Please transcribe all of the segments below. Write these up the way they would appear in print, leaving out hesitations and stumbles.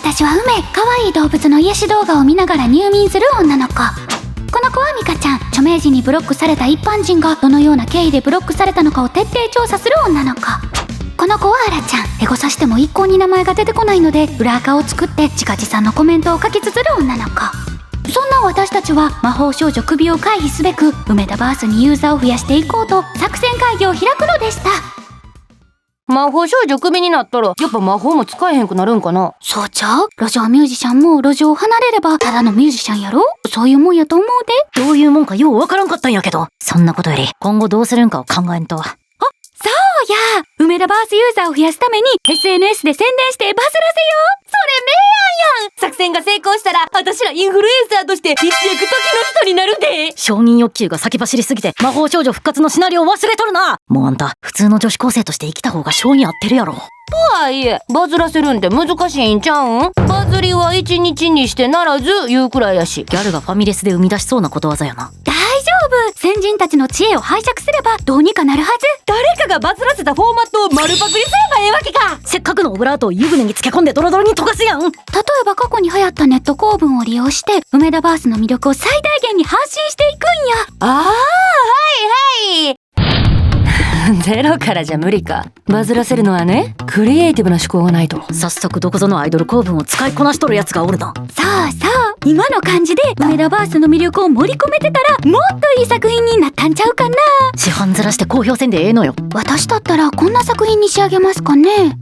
私は梅、可愛い動物の癒し動画を見ながら入眠する女の子。この子はミカちゃん。著名人にブロックされた一般人がどのような経緯でブロックされたのかを徹底調査する女の子。この子はアラちゃん。エゴさしても一向に名前が出てこないので裏垢を作って自画自賛のコメントを書き綴る女の子。そんな私たちは魔法少女首を回避すべく梅田バースにユーザーを増やしていこうと作戦会議を開くのでした。魔法少女クビになったらやっぱ魔法も使えへんくなるんかな。そうちゃう？路上ミュージシャンも路上を離れればただのミュージシャンやろ。そういうもんやと思うで。どういうもんかようわからんかったんやけど、そんなことより今後どうするんかを考えんと。そうや、梅田バースユーザーを増やすために SNS で宣伝してバズらせよう。それ名案やん。作戦が成功したら私らインフルエンサーとして一躍時の人になるで。承認欲求が先走りすぎて魔法少女復活のシナリオを忘れとるな。もうあんた普通の女子高生として生きた方が性に合ってるやろ。とはいえバズらせるんって難しいんちゃうん。バズりは一日にしてならず言うくらいやし。ギャルがファミレスで生み出しそうなことわざやな。大丈夫、先人たちの知恵を拝借すればどうにかなるはず。誰かがバズらせたフォーマットを丸パクリすればええわけか。せっかくのオブラートを湯船に漬け込んでドロドロに溶かすやん。例えば過去に流行ったネット構文を利用して梅田バースの魅力を最大限に発信していくんや。ああ、はいはいゼロからじゃ無理か。バズらせるのはね、クリエイティブな思考がないと。早速どこぞのアイドル構文を使いこなしとるやつがおるな。そうそう、今の感じで梅田バースの魅力を盛り込めてたらもっといい作品になったんちゃうかな。市販ずらして公表せんでええのよ。私だったらこんな作品に仕上げますかね。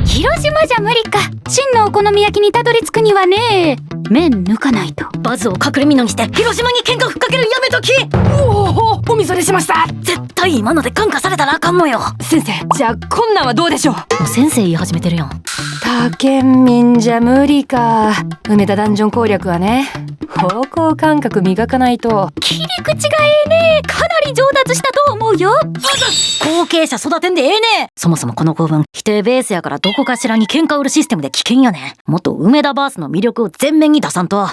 広島じゃ無理か。真のお好み焼きにたどり着くにはね、麺抜かないと。バズを隠れ蓑にして広島に喧嘩ふっかけるやめとき。おみそれしました。絶対今ので感化されたらあかんのよ。先生、じゃあこんなんはどうでしょう。もう先生言い始めてるやん。他県民じゃ無理か。梅田ダンジョン攻略はね、方向感覚磨かないと。切り口がええね。かなり上達したと思うよ。後継者育てんでええね。そもそもこの構文否定ベースやからどこかしらに喧嘩売るシステムで危険やね。もっと梅田バースの魅力を前面に出さんと。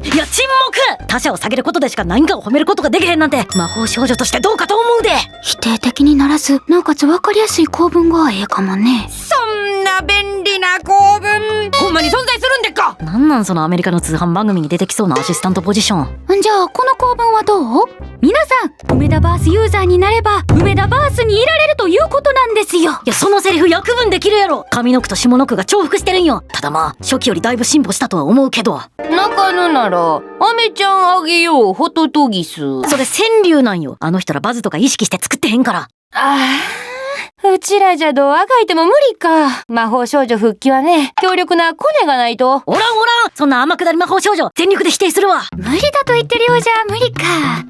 いや沈黙。他者を下げることでしか何かを褒めることができへんなんて魔法少女としてどうかと思うで。否定的にならずなおかつ分かりやすい構文がええかもね。そんな便利な構文ほんまに存在するんでっか。なんなんそのアメリカの通販番組に出てきそうなアシスタントポジション。じゃあこの構文はどう？皆さん梅田バースユーザーになれば梅田バースにいられるということなんですよ。いやそのセリフ約分できるやろ。上の句と下の句が重複してるんよ。ただまあ初期よりだいぶ進歩したとは思うけど。泣かぬならアメちゃんあげようホトトギス。それ川柳なんよ。あの人らバズとか意識して作ってへんから。うちらじゃどうあがいても無理か。魔法少女復帰はね、強力なコネがないと。おらんそんな天下り魔法少女全力で否定するわ。無理だと言ってるようじゃ無理か。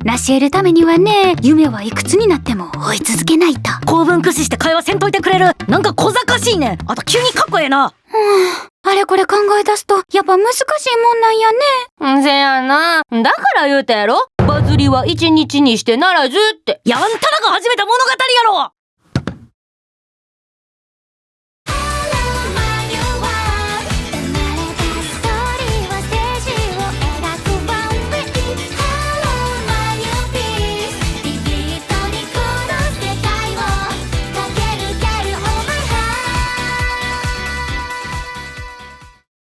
成し得るためにはね、夢はいくつになっても追い続けないと。構文駆使して会話せんといてくれる。なんか小賢しいね。あと急にかっこええな。あれこれ考え出すとやっぱ難しいもんなんやね。せやな。だから言うたやろ。バズりは一日にしてならずって。いやあんたらが始めた物語やろ。